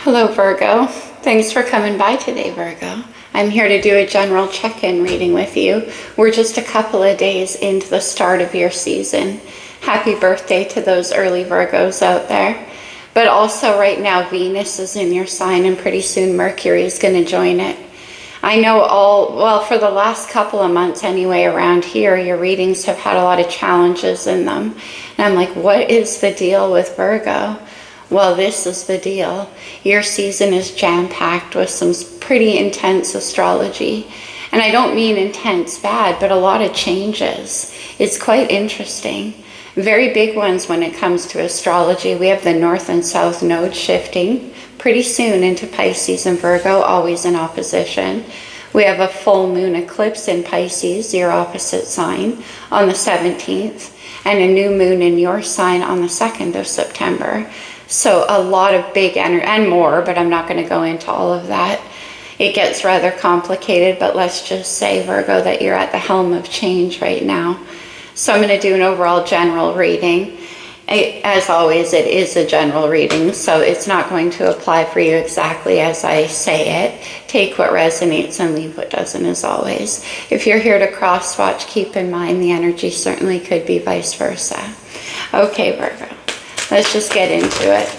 Hello, Virgo. Thanks for coming by today, Virgo. I'm here to do a general check-in reading with you. We're just a couple of days into the start of your season. Happy birthday to those early Virgos out there. But also right now, Venus is in your sign and pretty soon Mercury is going to join it. I know for the last couple of months anyway around here, your readings have had a lot of challenges in them. And I'm like, what is the deal with Virgo? Well, this is the deal. Your season is jam-packed with some pretty intense astrology. And I don't mean intense bad, but a lot of changes. It's quite interesting. Very big ones when it comes to astrology. We have the North and South nodes shifting pretty soon into Pisces and Virgo, always in opposition. We have a full moon eclipse in Pisces, your opposite sign, on the 17th, and a new moon in your sign on the 2nd of September. So a lot of big energy and more, but I'm not going to go into all of that. It gets rather complicated, but let's just say, Virgo, that you're at the helm of change right now. So I'm going to do an overall general reading. As always, it is a general reading, so it's not going to apply for you exactly as I say it. Take what resonates and leave what doesn't, as always. If you're here to cross-watch, keep in mind the energy certainly could be vice versa. Okay, Virgo. Let's just get into it.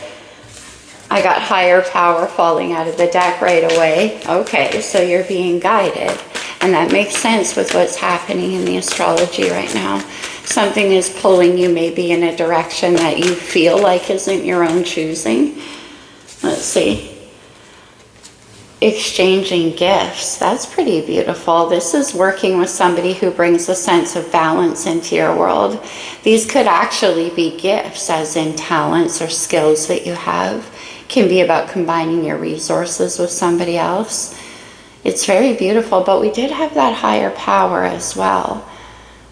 I got higher power falling out of the deck right away. Okay, so you're being guided. And that makes sense with what's happening in the astrology right now. Something is pulling you maybe in a direction that you feel like isn't your own choosing. Let's see. Exchanging gifts. That's pretty beautiful. This is working with somebody who brings a sense of balance into your world. These could actually be gifts, as in talents or skills that you have. It can be about combining your resources with somebody else. It's very beautiful, but we did have that higher power as well.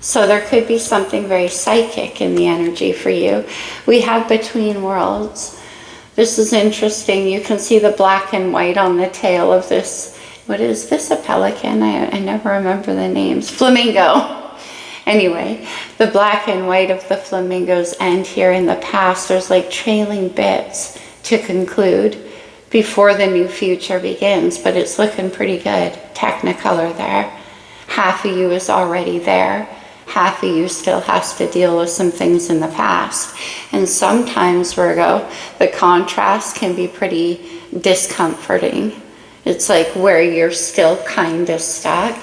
So there could be something very psychic in the energy for you. We have between worlds. This is interesting. You can see the black and white on the tail of this. What is this, a pelican? I never remember the names. Flamingo. Anyway, the black and white of the flamingos end here in the past. There's like trailing bits to conclude before the new future begins, but it's looking pretty good. Technicolor there. Half of you is already there. Half of you still has to deal with some things in the past. And sometimes, Virgo, the contrast can be pretty discomforting. It's like where you're still kind of stuck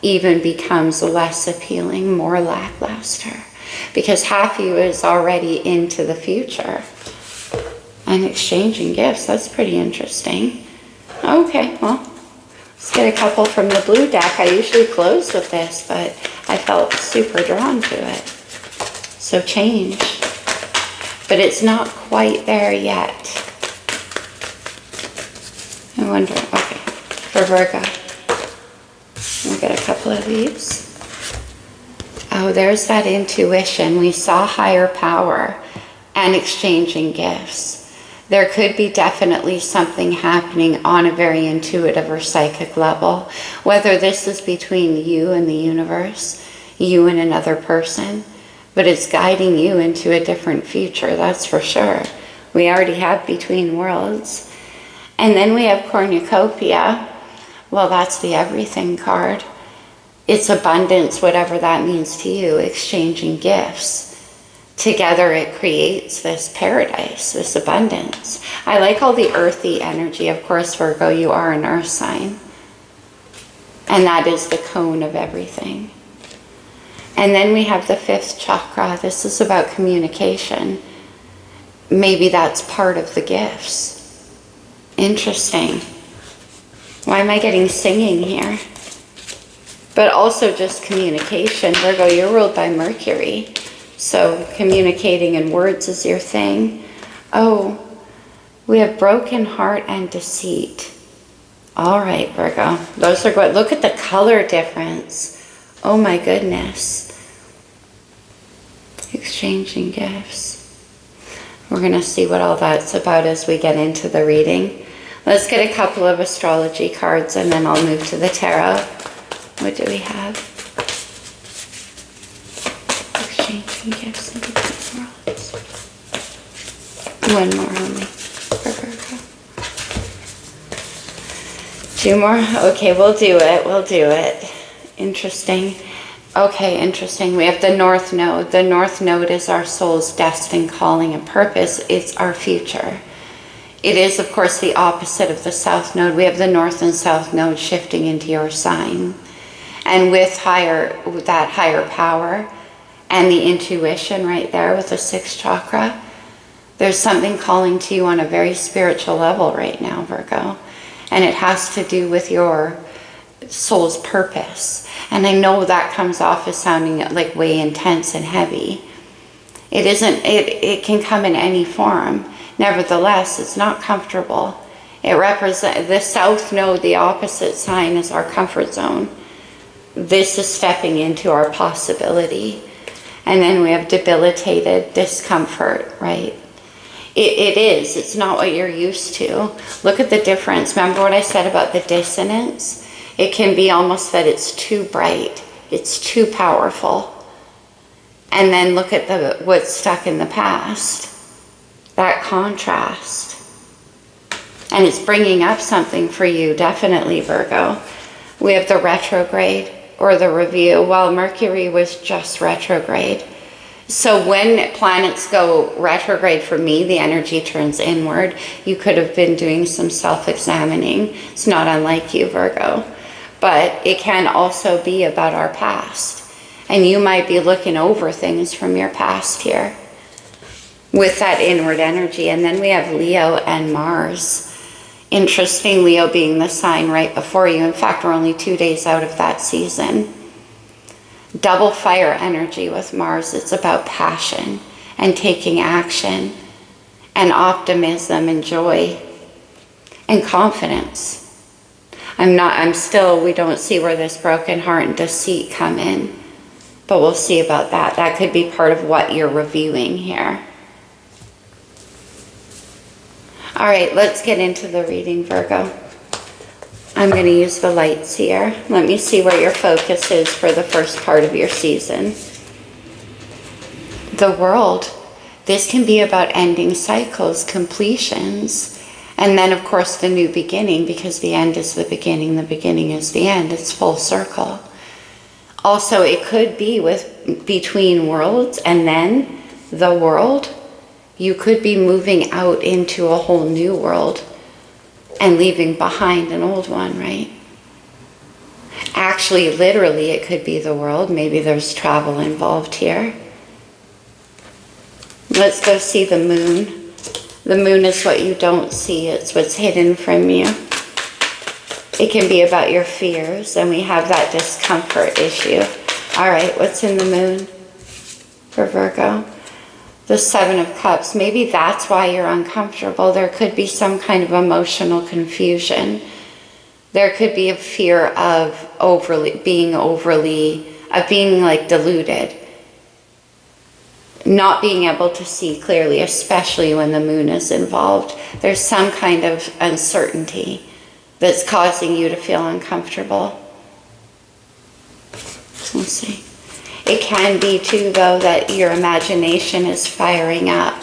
even becomes less appealing, more lackluster. Because half of you is already into the future. And exchanging gifts, that's pretty interesting. Okay, well, let's get a couple from the blue deck. I usually close with this, but I felt super drawn to it. So change. But it's not quite there yet. I wonder, okay, for Virgo. We'll get a couple of these. Oh, there's that intuition. We saw higher power and exchanging gifts. There could be definitely something happening on a very intuitive or psychic level, whether this is between you and the universe, you and another person, but it's guiding you into a different future, that's for sure. We already have between worlds. And then we have cornucopia. Well, that's the everything card. It's abundance, whatever that means to you, exchanging gifts. Together it creates this paradise, this abundance. I like all the earthy energy. Of course, Virgo, you are an earth sign. And that is the cone of everything. And then we have the 5th chakra. This is about communication. Maybe that's part of the gifts. Interesting. Why am I getting singing here? But also just communication. Virgo, you're ruled by Mercury. So communicating in words is your thing. Oh, we have broken heart and deceit. All right, Virgo. Those are good. Look at the color difference. Oh my goodness. Exchanging gifts. We're going to see what all that's about as we get into the reading. Let's get a couple of astrology cards and then I'll move to the tarot. What do we have? Exchanging gifts in between worlds. One more only for Virgo. Two more? Okay, we'll do it. We'll do it. Interesting. Okay, interesting. We have the North Node. The North Node is our soul's destined calling and purpose. It's our future. It is, of course, the opposite of the South Node. We have the North and South Node shifting into your sign. And with that higher power and the intuition right there with the 6th chakra, there's something calling to you on a very spiritual level right now, Virgo. And it has to do with your soul's purpose. And I know that comes off as sounding like way intense and heavy. It isn't, it can come in any form. Nevertheless, it's not comfortable. It represents, the South Node, the opposite sign, is our comfort zone. This is stepping into our possibility. And then we have debilitated discomfort, right? It is. It's not what you're used to. Look at the difference. Remember what I said about the dissonance? It can be almost that it's too bright. It's too powerful. And then look at what's stuck in the past. That contrast. And it's bringing up something for you, definitely, Virgo. We have the retrograde or the review, while Mercury was just retrograde. So when planets go retrograde, for me, the energy turns inward. You could have been doing some self-examining. It's not unlike you, Virgo. But it can also be about our past. And you might be looking over things from your past here with that inward energy. And then we have Leo and Mars. Interesting, Leo being the sign right before you. In fact, we're only 2 days out of that season. Double fire energy with Mars. It's about passion and taking action and optimism and joy and confidence. We don't see where this broken heart and deceit come in, but we'll see about that. That could be part of what you're reviewing here. All right, let's get into the reading, Virgo. I'm going to use the lights here. Let me see where your focus is for the first part of your season. The World. This can be about ending cycles, completions, and then, of course, the new beginning, because the end is the beginning is the end. It's full circle. Also, it could be between worlds and then the world. You could be moving out into a whole new world and leaving behind an old one, right? Actually, literally, it could be the world. Maybe there's travel involved here. Let's go see the moon. The moon is what you don't see. It's what's hidden from you. It can be about your fears, and we have that discomfort issue. All right, what's in the moon for Virgo? The 7 of Cups. Maybe that's why you're uncomfortable. There could be some kind of emotional confusion. There could be a fear of being like deluded. Not being able to see clearly, especially when the moon is involved. There's some kind of uncertainty that's causing you to feel uncomfortable. Let's see. It can be too, though, that your imagination is firing up.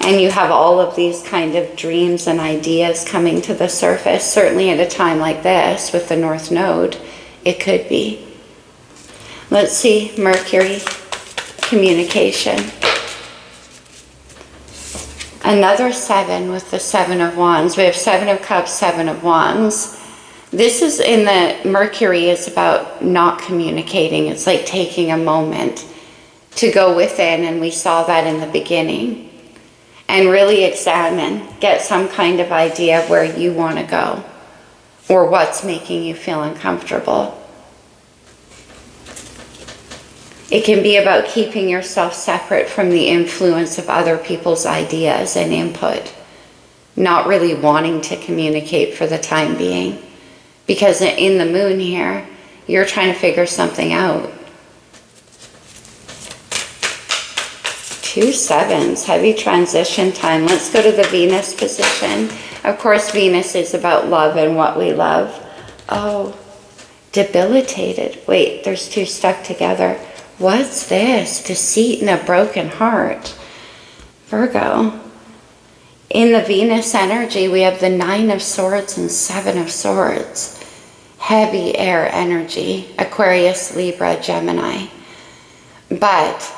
And you have all of these kind of dreams and ideas coming to the surface. Certainly at a time like this with the North Node, it could be. Let's see, Mercury, communication. Another 7 with the 7 of Wands. We have 7 of Cups, 7 of Wands. This is in the Mercury is about not communicating. It's like taking a moment to go within, and we saw that in the beginning. And really examine, get some kind of idea of where you want to go or what's making you feel uncomfortable. It can be about keeping yourself separate from the influence of other people's ideas and input, not really wanting to communicate for the time being. Because in the moon here, you're trying to figure something out. 2 7s, heavy transition time. Let's go to the Venus position. Of course, Venus is about love and what we love. Oh, debilitated. Wait, there's 2 stuck together. What's this? Deceit and a broken heart. Virgo. In the Venus energy, we have the 9 of Swords and 7 of Swords. Heavy air energy, Aquarius, Libra, Gemini. But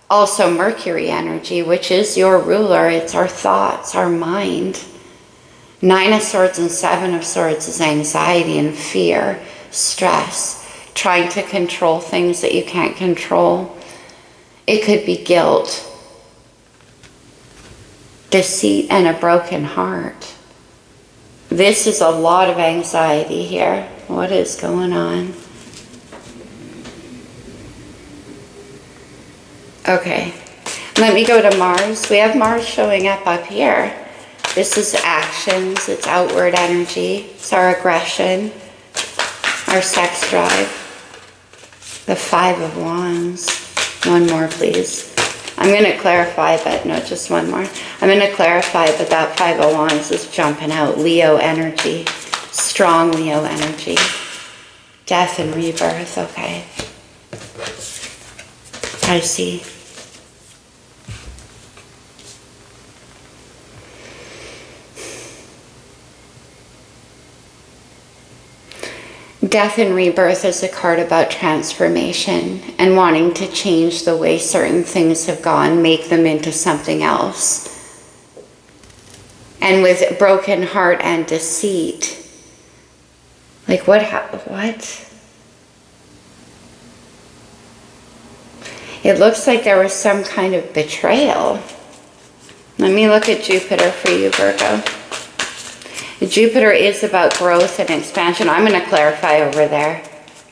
also Mercury energy, which is your ruler. It's our thoughts, our mind. 9 of Swords and 7 of Swords is anxiety and fear, stress, trying to control things that you can't control. It could be guilt, deceit, and a broken heart. This is a lot of anxiety here. What is going on? Okay, let me go to Mars. We have Mars showing up here. This is actions, it's outward energy, it's our aggression, our sex drive. The 5 of Wands. One more, please. I'm going to clarify, but no, just one more. I'm going to clarify, but that 5 of Wands is jumping out. Leo energy, strong Leo energy. Death and rebirth, okay. I see. Death and rebirth is a card about transformation and wanting to change the way certain things have gone, make them into something else. And with broken heart and deceit, like what? It looks like there was some kind of betrayal. Let me look at Jupiter for you, Virgo. Jupiter is about growth and expansion. I'm going to clarify over there,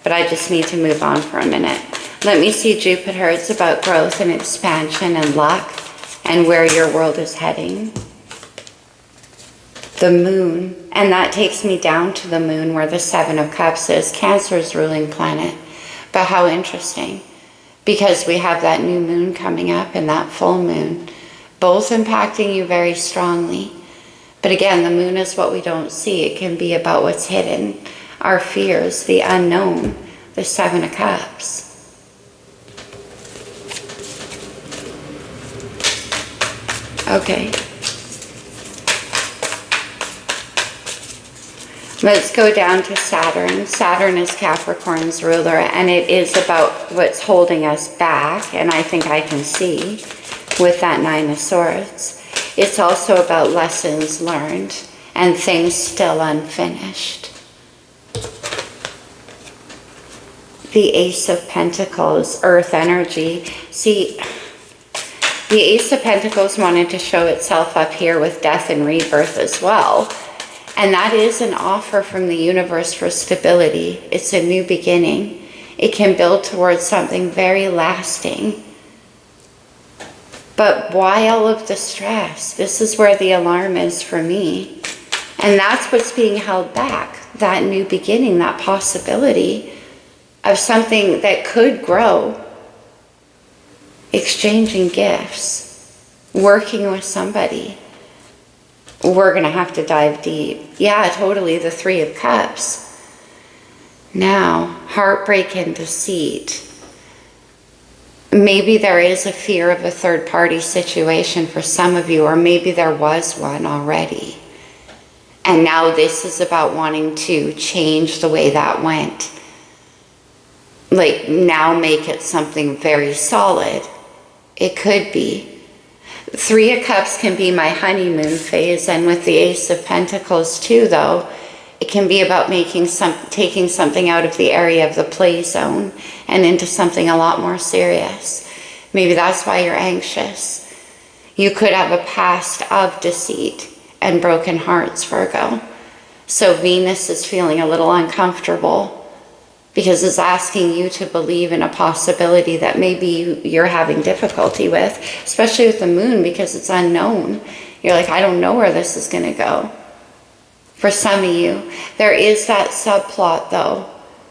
but I just need to move on for a minute. Let me see Jupiter. It's about growth and expansion and luck and where your world is heading. The moon, and that takes me down to the moon where the 7 of Cups is. Cancer's ruling planet. But how interesting, because we have that new moon coming up and that full moon, both impacting you very strongly. But again, the moon is what we don't see. It can be about what's hidden, our fears, the unknown, the 7 of Cups. Okay. Let's go down to Saturn. Saturn is Capricorn's ruler, and it is about what's holding us back, and I think I can see with that 9 of Swords. It's also about lessons learned and things still unfinished. The Ace of Pentacles, Earth energy. See, the Ace of Pentacles wanted to show itself up here with death and rebirth as well. And that is an offer from the universe for stability. It's a new beginning. It can build towards something very lasting. But why all of the stress? This is where the alarm is for me. And that's what's being held back. That new beginning, that possibility of something that could grow. Exchanging gifts. Working with somebody. We're going to have to dive deep. Yeah, totally, the 3 of Cups. Now, heartbreak and deceit. Maybe there is a fear of a third-party situation for some of you, or maybe there was one already. And now this is about wanting to change the way that went. Like, now make it something very solid. It could be. 3 of Cups can be my honeymoon phase, and with the Ace of Pentacles too, though, it can be about taking something out of the area of the play zone and into something a lot more serious. Maybe that's why you're anxious. You could have a past of deceit and broken hearts, Virgo. So Venus is feeling a little uncomfortable because it's asking you to believe in a possibility that maybe you're having difficulty with, especially with the moon, because it's unknown. You're like, I don't know where this is going to go. For some of you, there is that subplot, though,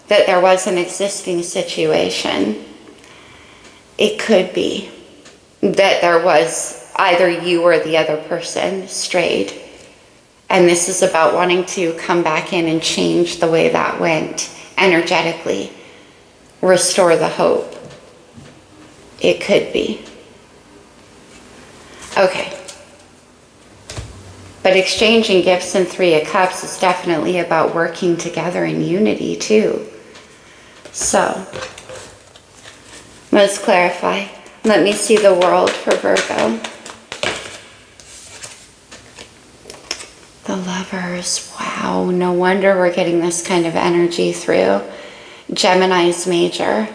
that there was an existing situation. It could be that there was either you or the other person strayed. And this is about wanting to come back in and change the way that went energetically. Restore the hope. It could be. Okay. But exchanging gifts in Three of Cups is definitely about working together in unity too. So, let's clarify. Let me see the world for Virgo. The Lovers. Wow, no wonder we're getting this kind of energy through. Gemini's major.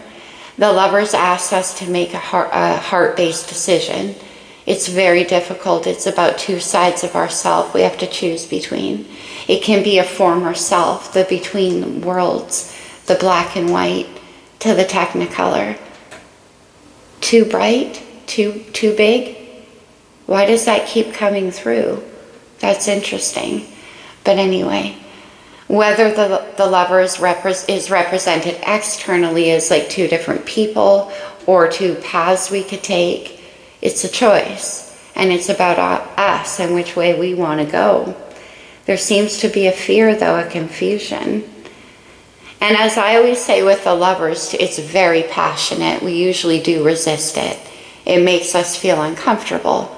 The Lovers asked us to make a heart-based decision. It's very difficult. It's about two sides of ourself we have to choose between. It can be a former self, the between worlds, the black and white to the technicolor. Too bright? Too big? Why does that keep coming through? That's interesting. But anyway, whether the Lover is represented externally as like two different people or two paths we could take, it's a choice. And it's about us and which way we want to go. There seems to be a fear, though, a confusion. And as I always say with the Lovers, it's very passionate. We usually do resist it. It makes us feel uncomfortable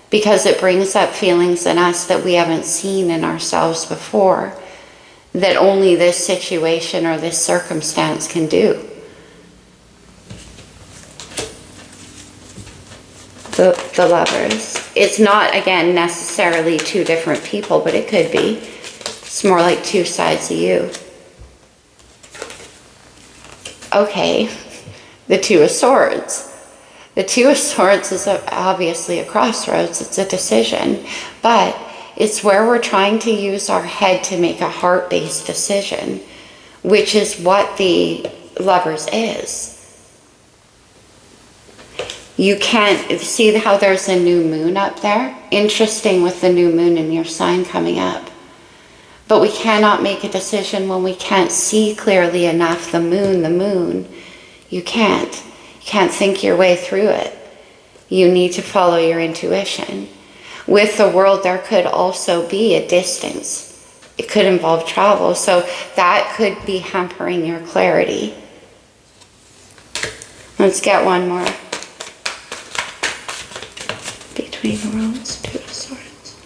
because it brings up feelings in us that we haven't seen in ourselves before, that only this situation or this circumstance can do. The Lovers. It's not, again, necessarily two different people, but it could be. It's more like two sides of you. Okay, the Two of Swords. The Two of Swords is obviously a crossroads. It's a decision, but it's where we're trying to use our head to make a heart-based decision, which is what the Lovers is. You can't see how there's a new moon up there? Interesting with the new moon in your sign coming up. But we cannot make a decision when we can't see clearly enough the moon. You can't. You can't think your way through it. You need to follow your intuition. With the World, there could also be a distance. It could involve travel, so that could be hampering your clarity. Let's get one more. Between Worlds, Two of Swords.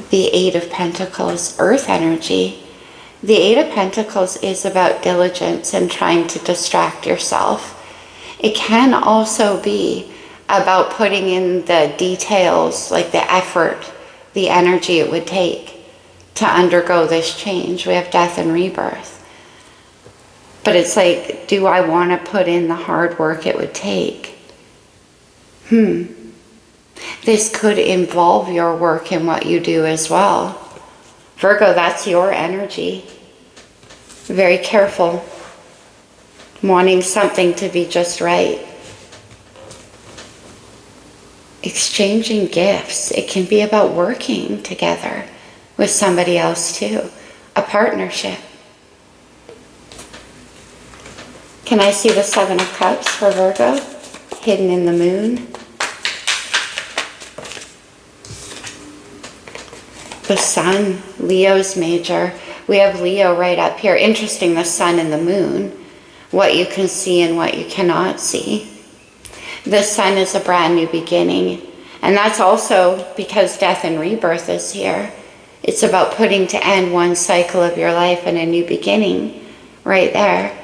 The Eight of Pentacles, Earth energy. The Eight of Pentacles is about diligence and trying to distract yourself. It can also be about putting in the details, like the effort, the energy it would take to undergo this change. We have death and rebirth. But it's like, do I want to put in the hard work it would take? This could involve your work in what you do as well. Virgo, that's your energy. Very careful. Wanting something to be just right. Exchanging gifts. It can be about working together with somebody else too. A partnership. Can I see the Seven of Cups for Virgo? Hidden in the moon. The Sun, Leo's major. We have Leo right up here. Interesting, the Sun and the moon. What you can see and what you cannot see. The Sun is a brand new beginning. And that's also because death and rebirth is here. It's about putting to end one cycle of your life and a new beginning right there.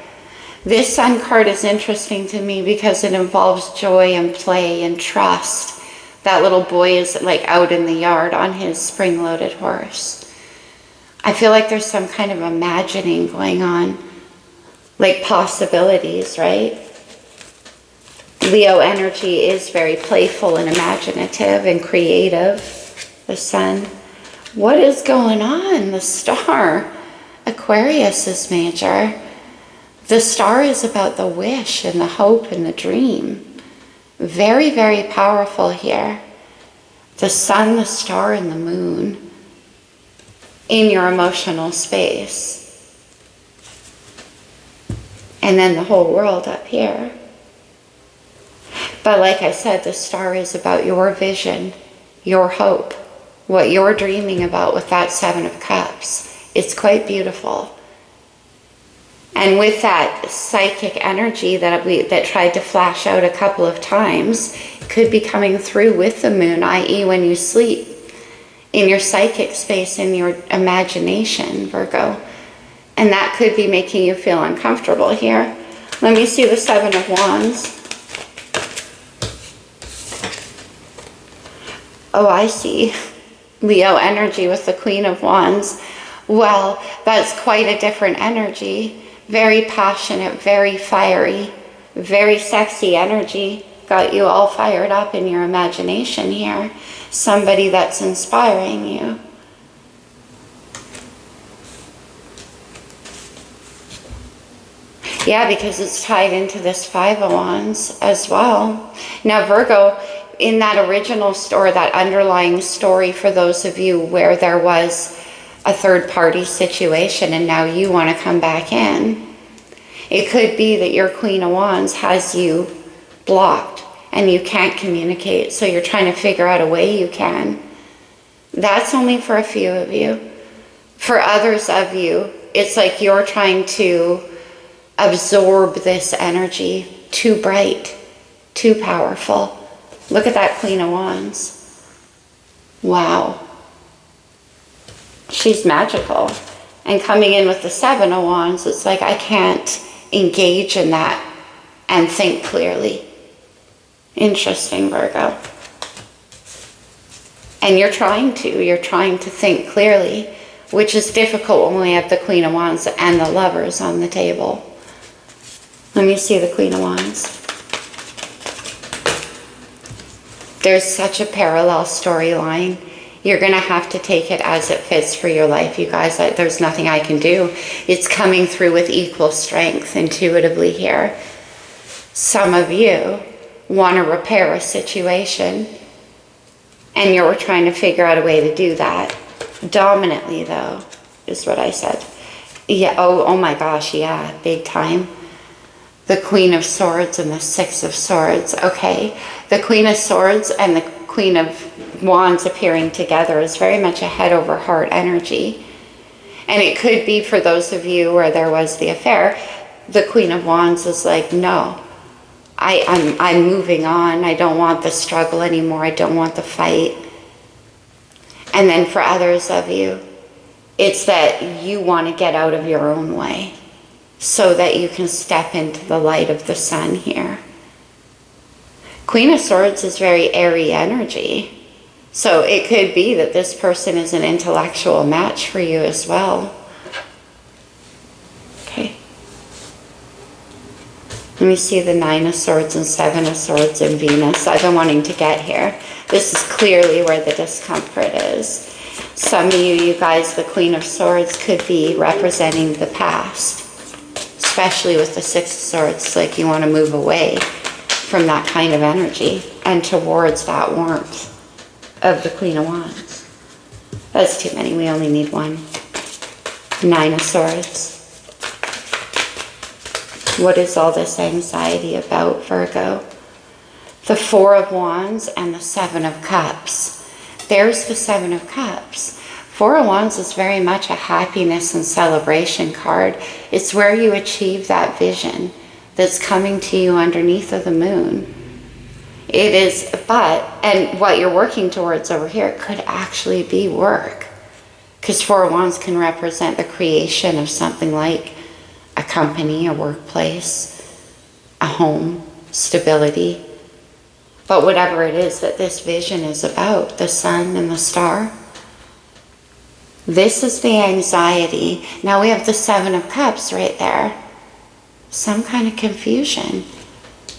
This Sun card is interesting to me because it involves joy and play and trust. That little boy is like out in the yard on his spring-loaded horse. I feel like there's some kind of imagining going on, like possibilities, right? Leo energy is very playful and imaginative and creative. The Sun. What is going on? The Star. Aquarius is major. The Star is about the wish and the hope and the dream. Very, very powerful here. The Sun, the Star, and the Moon in your emotional space. And then the whole world up here. But like I said, the Star is about your vision, your hope, what you're dreaming about with that Seven of Cups. It's quite beautiful. And with that psychic energy that tried to flash out a couple of times, it could be coming through with the moon, i.e. when you sleep, in your psychic space, in your imagination, Virgo. And that could be making you feel uncomfortable here. Let me see the Seven of Wands. Oh, I see. Leo energy with the Queen of Wands. Well, that's quite a different energy. Very passionate, very fiery, very sexy energy. Got you all fired up in your imagination here. Somebody that's inspiring you. Yeah, because it's tied into this Five of Wands as well. Now, Virgo, in that original story, that underlying story, for those of you where there was a third-party situation and now you want to come back in, it could be that your Queen of Wands has you blocked and you can't communicate, so you're trying to figure out a way you can. That's only for a few of you. For others of you, it's like you're trying to absorb this energy. Too bright, too powerful. Look at that Queen of Wands. Wow. She's magical. And coming in with the Seven of Wands, it's like I can't engage in that and think clearly. Interesting, Virgo. And you're trying to think clearly, which is difficult when we have the Queen of Wands and the Lovers on the table. Let me see the Queen of Wands. There's such a parallel storyline. You're going to have to take it as it fits for your life, you guys. There's nothing I can do. It's coming through with equal strength intuitively here. Some of you want to repair a situation, and you're trying to figure out a way to do that. Dominantly, though, is what I said. Yeah, oh my gosh, yeah, big time. The Queen of Swords and the Six of Swords. Okay, the Queen of Swords and the Queen of Wands appearing together is very much a head over heart energy. And it could be for those of you where there was the affair, the Queen of Wands is like, no, I'm moving on. I don't want the struggle anymore. I don't want the fight. And then for others of you, it's that you want to get out of your own way so that you can step into the light of the sun here. Queen of Swords is very airy energy. So it could be that this person is an intellectual match for you as well. Okay. Let me see the Nine of Swords and Seven of Swords in Venus. I've been wanting to get here. This is clearly where the discomfort is. Some of you guys, the Queen of Swords could be representing the past. Especially with the Six of Swords, like you want to move away from that kind of energy and towards that warmth of the Queen of Wands. That's too many, we only need one. Nine of Swords. What is all this anxiety about, Virgo? The Four of Wands and the Seven of Cups. There's the Seven of Cups. Four of Wands is very much a happiness and celebration card. It's where you achieve that vision that's coming to you underneath of the moon. It is, and what you're working towards over here could actually be work. Because Four of Wands can represent the creation of something like a company, a workplace, a home, stability. But whatever it is that this vision is about, the sun and the star, this is the anxiety. Now we have the Seven of Cups right there. Some kind of confusion.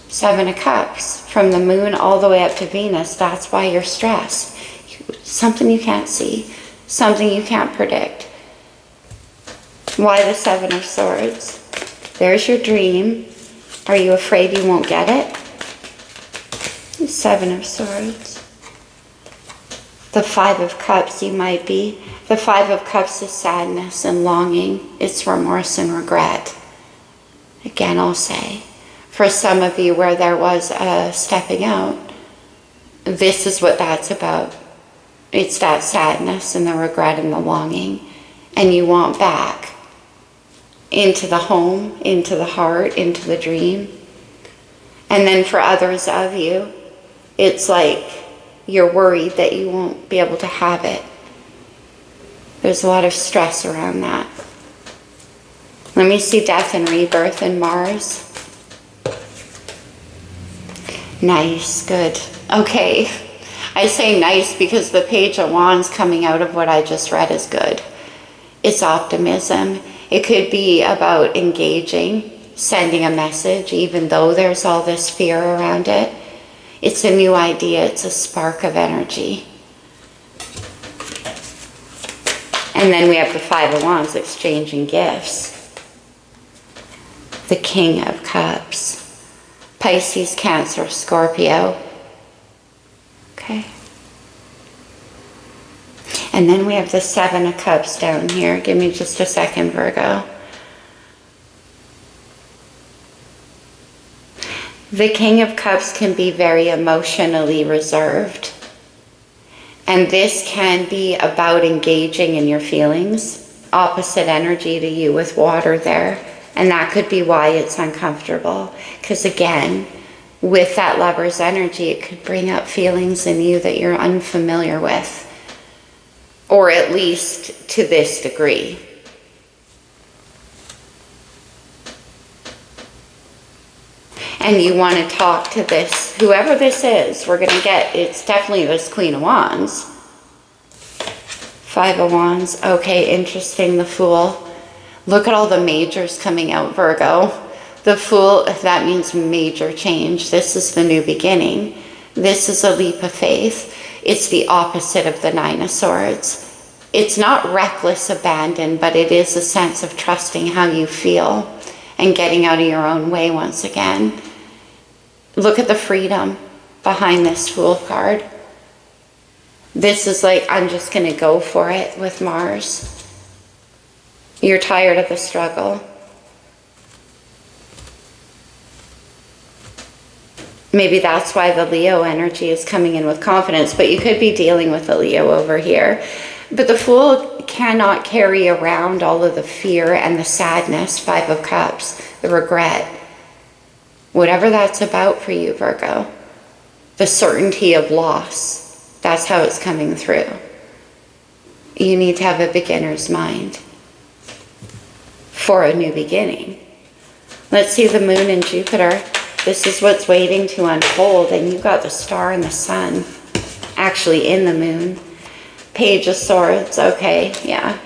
Seven of Cups, from the moon all the way up to Venus. That's why you're stressed. Something you can't see. Something you can't predict. Why the Seven of Swords? There's your dream. Are you afraid you won't get it? Seven of Swords. The Five of Cups, you might be. The Five of Cups is sadness and longing. It's remorse and regret. Again, I'll say, for some of you where there was a stepping out, this is what that's about. It's that sadness and the regret and the longing. And you want back. into the home, into the heart, into the dream. And then for others of you, it's like you're worried that you won't be able to have it. There's a lot of stress around that. Let me see death and rebirth in Mars. Nice, good. Okay, I say nice because the Page of Wands coming out of what I just read is good. It's optimism. It could be about engaging, sending a message, even though there's all this fear around it. It's a new idea. It's a spark of energy. And then we have the Five of Wands, exchanging gifts. The King of Cups. Pisces, Cancer, Scorpio. Okay. And then we have the Seven of Cups down here. Give me just a second, Virgo. The King of Cups can be very emotionally reserved. And this can be about engaging in your feelings. Opposite energy to you with water there. And that could be why it's uncomfortable. Because again, with that Lover's energy, it could bring up feelings in you that you're unfamiliar with. Or at least to this degree. And you want to talk to this, whoever this is, we're going to get, it's definitely this Queen of Wands. Five of Wands, okay, interesting, the Fool. Look at all the majors coming out, Virgo. The Fool, that means major change. This is the new beginning. This is a leap of faith. It's the opposite of the Nine of Swords. It's not reckless abandon, but it is a sense of trusting how you feel and getting out of your own way once again. Look at the freedom behind this Fool card. This is like, I'm just going to go for it with Mars. You're tired of the struggle. Maybe that's why the Leo energy is coming in with confidence, but you could be dealing with a Leo over here. But the Fool cannot carry around all of the fear and the sadness, Five of Cups, the regret. Whatever that's about for you, Virgo. The certainty of loss. That's how it's coming through. You need to have a beginner's mind for a new beginning. Let's see the Moon and Jupiter. This is what's waiting to unfold, and you've got the star and the sun actually in the Moon. Page of Swords, okay, yeah.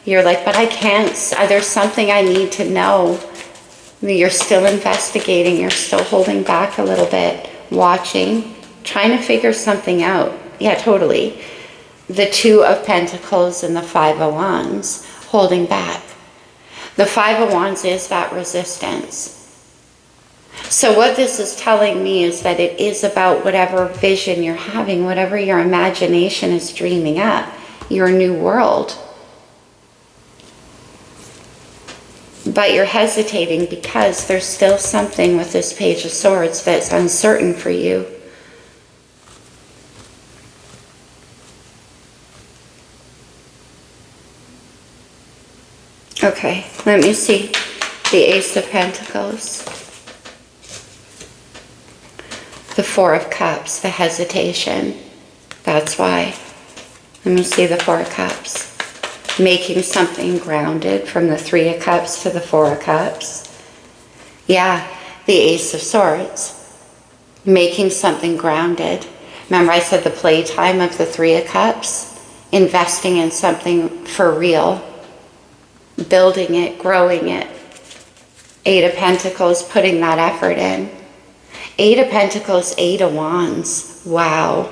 You're like, but I can't, there's something I need to know. You're still investigating, you're still holding back a little bit, watching, trying to figure something out. Yeah, totally. The Two of Pentacles and the Five of Wands, holding back. The Five of Wands is that resistance. So what this is telling me is that it is about whatever vision you're having, whatever your imagination is dreaming up, your new world. But you're hesitating because there's still something with this Page of Swords that's uncertain for you. Okay, let me see the Ace of Pentacles. The Four of Cups, the hesitation. That's why. Let me see the Four of Cups. Making something grounded from the Three of Cups to the Four of Cups. Yeah, the Ace of Swords. Making something grounded. Remember I said the playtime of the Three of Cups? Investing in something for real. Building it, growing it. Eight of Pentacles, putting that effort in. Eight of Pentacles, Eight of Wands. Wow.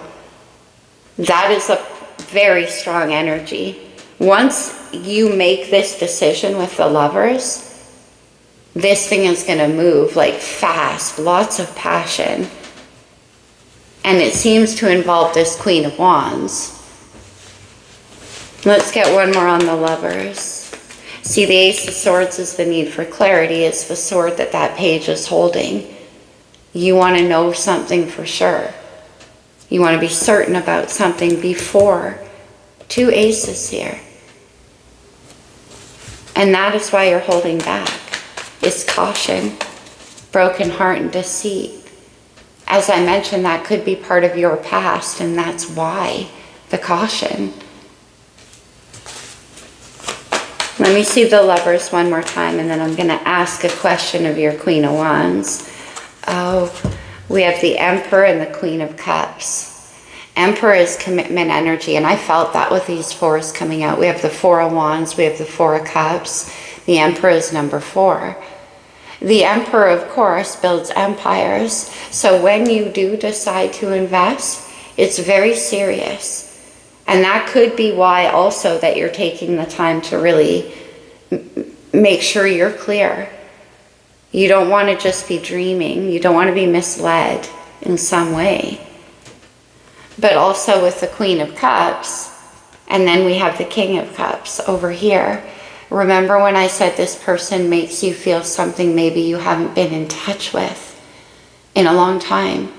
That is a very strong energy. Once you make this decision with the Lovers, this thing is going to move like fast, lots of passion. And it seems to involve this Queen of Wands. Let's get one more on the Lovers. See, the Ace of Swords is the need for clarity. It's the sword that that page is holding. You want to know something for sure. You want to be certain about something before. Two aces here. And that is why you're holding back. It's caution, broken heart, and deceit. As I mentioned, that could be part of your past, and that's why the caution. Let me see the Lovers one more time, and then I'm going to ask a question of your Queen of Wands. Oh, we have the Emperor and the Queen of Cups. Emperor is commitment energy, and I felt that with these fours coming out. We have the Four of Wands, we have the Four of Cups. The Emperor is number 4. The Emperor, of course, builds empires. So when you do decide to invest, it's very serious. And that could be why also that you're taking the time to really make sure you're clear. You don't want to just be dreaming. You don't want to be misled in some way. But also with the Queen of Cups, and then we have the King of Cups over here. Remember when I said this person makes you feel something maybe you haven't been in touch with in a long time?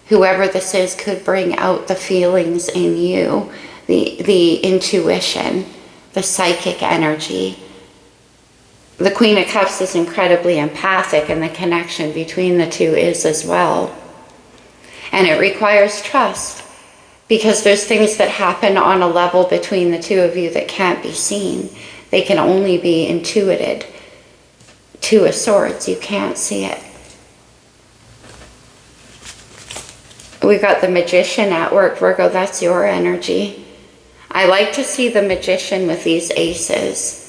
Whoever this is could bring out the feelings in you, the intuition, the psychic energy. The Queen of Cups is incredibly empathic, and the connection between the two is as well. And it requires trust, because there's things that happen on a level between the two of you that can't be seen. They can only be intuited. Two of Swords, you can't see it. We've got the Magician at work, Virgo, that's your energy. I like to see the Magician with these aces,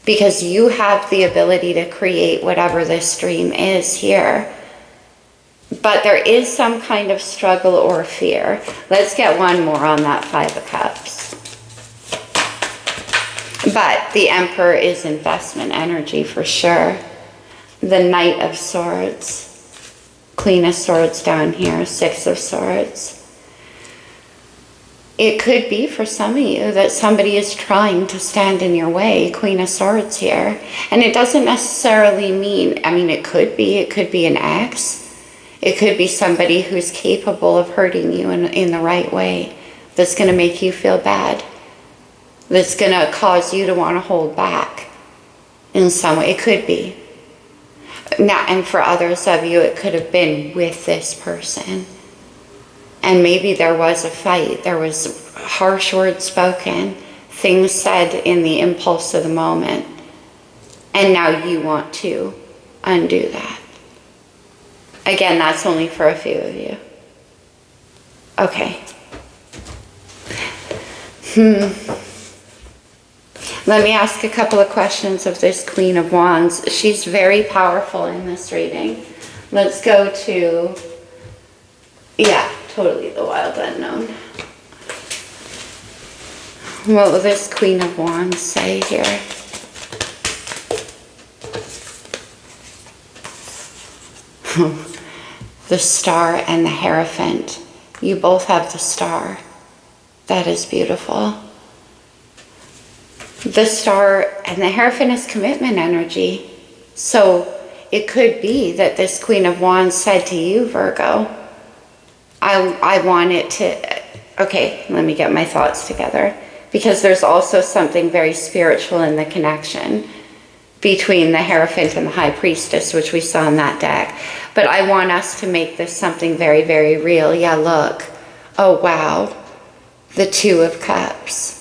because you have the ability to create whatever this dream is here. But there is some kind of struggle or fear. Let's get one more on that Five of Cups. But the Emperor is investment energy for sure. The Knight of Swords. Queen of Swords down here. Six of Swords. It could be for some of you that somebody is trying to stand in your way. Queen of Swords here. And it doesn't necessarily mean, I mean, it could be an ex. It could be somebody who's capable of hurting you in the right way. That's going to make you feel bad. That's going to cause you to want to hold back in some way. It could be. Now, and for others of you, it could have been with this person. And maybe there was a fight. There was harsh words spoken. Things said in the impulse of the moment. And now you want to undo that. Again, that's only for a few of you. Okay. Let me ask a couple of questions of this Queen of Wands. She's very powerful in this reading. Let's go to, yeah, totally the Wild Unknown. What will this Queen of Wands say here? The Star and the Hierophant. You both have the Star. That is beautiful. The Star and the Hierophant is commitment energy. So it could be that this Queen of Wands said to you, Virgo, I want it to... Okay, let me get my thoughts together. Because there's also something very spiritual in the connection between the Hierophant and the High Priestess, which we saw in that deck. But I want us to make this something very, very real. Yeah, look. Oh, wow. The Two of Cups.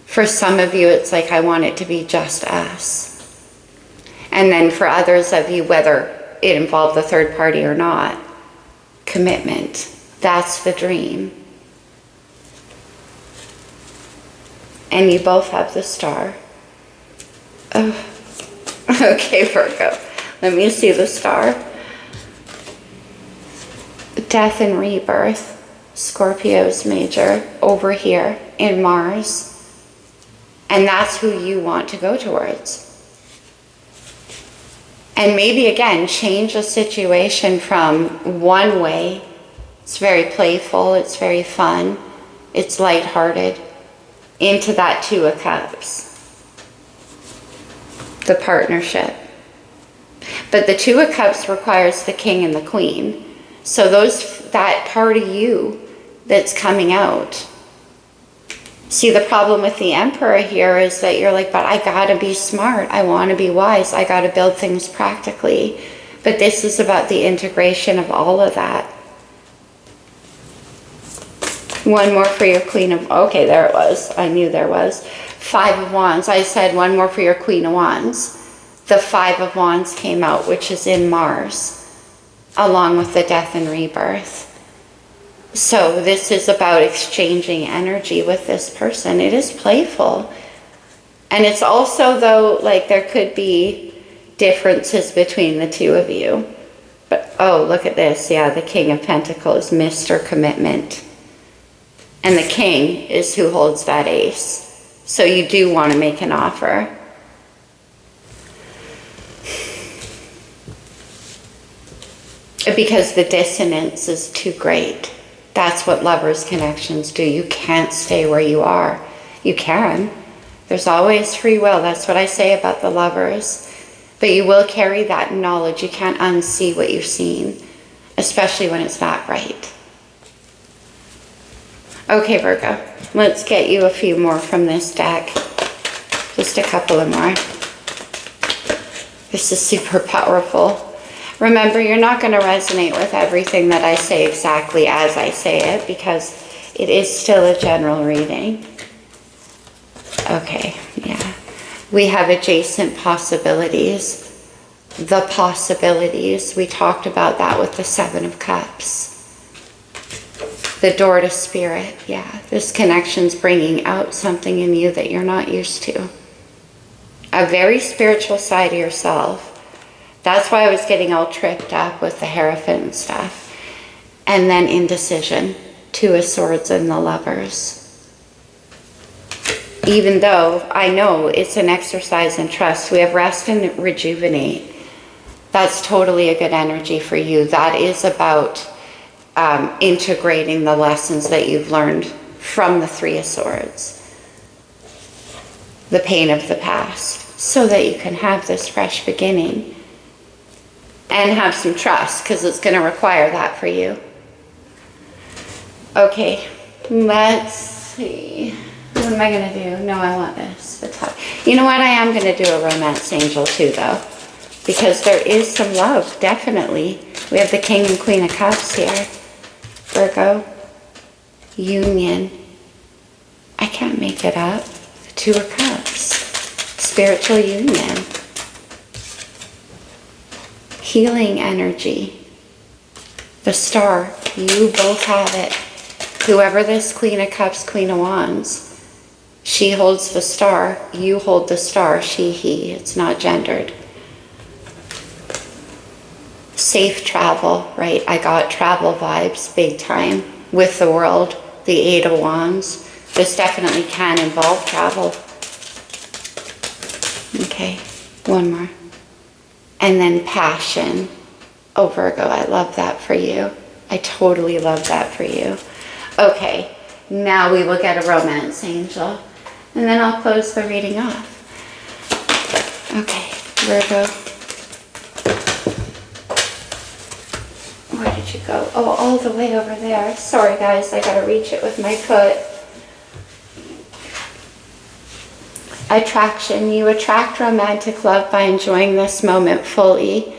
For some of you, it's like, I want it to be just us. And then for others of you, whether it involved the third party or not, commitment. That's the dream. And you both have the Star. Oh. Okay, Virgo. Let me see the Star. Death and rebirth. Scorpio's major over here in Mars. And that's who you want to go towards. And maybe again, change the situation from one way. It's very playful, it's very fun, it's lighthearted, into that Two of Cups. The partnership. But the Two of Cups requires the King and the Queen. So that part of you that's coming out See, the problem with the Emperor here is that you're like, but I gotta be smart. I want to be wise. I gotta build things practically. But this is about the integration of all of that. One more for your Queen of... Okay, there it was. I knew there was. 5 of Wands. I said one more for your Queen of Wands. The 5 of Wands came out, which is in Mars, along with the death and rebirth. So this is about exchanging energy with this person. It is playful. And it's also, though, like there could be differences between the two of you. But, oh, look at this. Yeah, the King of Pentacles, Mr. Commitment. And the King is who holds that ace. So you do want to make an offer. Because the dissonance is too great. That's what lovers' connections do. You can't stay where you are. You can. There's always free will. That's what I say about the lovers. But you will carry that knowledge. You can't unsee what you've seen, especially when it's not right. Okay, Virgo, let's get you a few more from this deck. Just a couple of more. This is super powerful. Remember, you're not going to resonate with everything that I say exactly as I say it, because it is still a general reading. Okay, yeah. We have adjacent possibilities. The possibilities. We talked about that with the 7 of Cups. The door to spirit, yeah. This connection's bringing out something in you that you're not used to. A very spiritual side of yourself. That's why I was getting all tripped up with the Hierophant and stuff. And then indecision, 2 of Swords and the Lovers. Even though I know it's an exercise in trust, we have rest and rejuvenate. That's totally a good energy for you. That is about integrating the lessons that you've learned from the 3 of Swords. The pain of the past, so that you can have this fresh beginning. And have some trust, because it's going to require that for you. Okay, let's see. What am I going to do? No, I want this. The top. You know what? I am going to do a romance angel too, though. Because there is some love, definitely. We have the King and Queen of Cups here. Virgo. Union. I can't make it up. The 2 of Cups. Spiritual union. Healing energy. The Star. You both have it. Whoever this Queen of Cups, Queen of Wands, she holds the Star. You hold the Star. She, he. It's not gendered. Safe travel, right? I got travel vibes big time with the World. The 8 of Wands. This definitely can involve travel. Okay, one more. And then passion. Oh, Virgo, I love that for you. I totally love that for you. Okay, now we will get a romance angel. And then I'll close the reading off. Okay, Virgo. Where did you go? Oh, all the way over there. Sorry, guys, I gotta reach it with my foot. Attraction. You attract romantic love by enjoying this moment fully.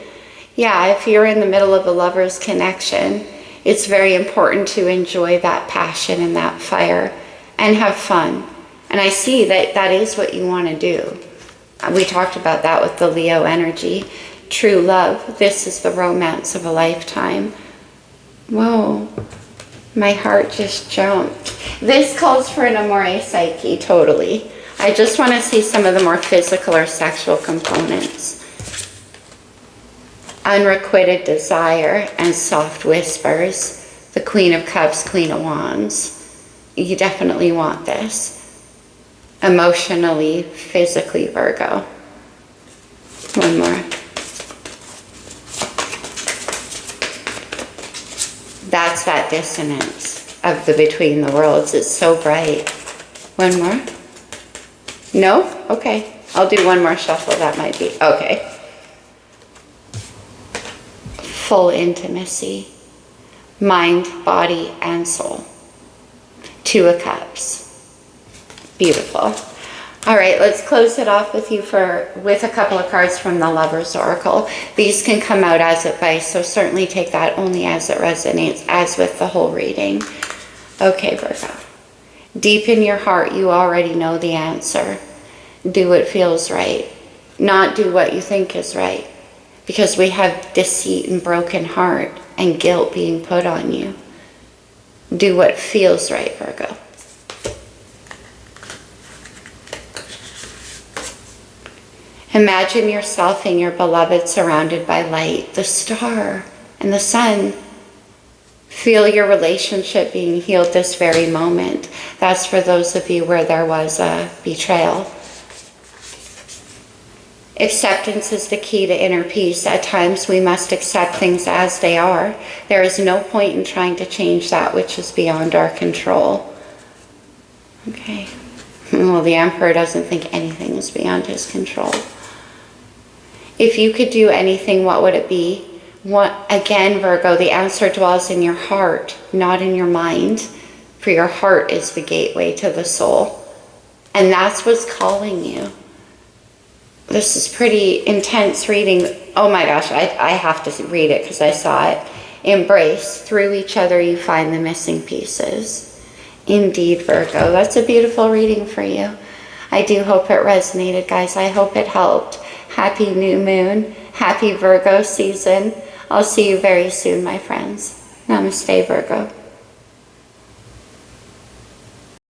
Yeah, if you're in the middle of a lover's connection, it's very important to enjoy that passion and that fire and have fun. And I see that that is what you want to do. We talked about that with the Leo energy. True love. This is the romance of a lifetime. Whoa. My heart just jumped. This calls for an amore psyche, totally. I just want to see some of the more physical or sexual components. Unrequited desire and soft whispers. The Queen of Cups, Queen of Wands. You definitely want this. Emotionally, physically, Virgo. One more. That's that dissonance of the between the worlds. It's so bright. One more. No? Okay. I'll do one more shuffle. That might be. Okay. Full intimacy. Mind, body, and soul. 2 of Cups. Beautiful. All right, let's close it off with you with a couple of cards from the Lover's Oracle. These can come out as advice, so certainly take that only as it resonates, as with the whole reading. Okay, Virgo. Deep in your heart, you already know the answer. Do what feels right, not do what you think is right, because we have deceit and broken heart and guilt being put on you. Do what feels right, Virgo. Imagine yourself and your beloved surrounded by light, the star and the sun. Feel your relationship being healed this very moment. That's for those of you where there was a betrayal. Acceptance is the key to inner peace. At times we must accept things as they are. There is no point in trying to change that which is beyond our control. Okay. Well, the Emperor doesn't think anything is beyond his control. If you could do anything, what would it be? Again, Virgo, the answer dwells in your heart, not in your mind. For your heart is the gateway to the soul. And that's what's calling you. This is pretty intense reading. Oh my gosh, I have to read it because I saw it. Embrace. Through each other you find the missing pieces. Indeed, Virgo. That's a beautiful reading for you. I do hope it resonated, guys. I hope it helped. Happy new moon. Happy Virgo season. I'll see you very soon, my friends. Namaste, Virgo.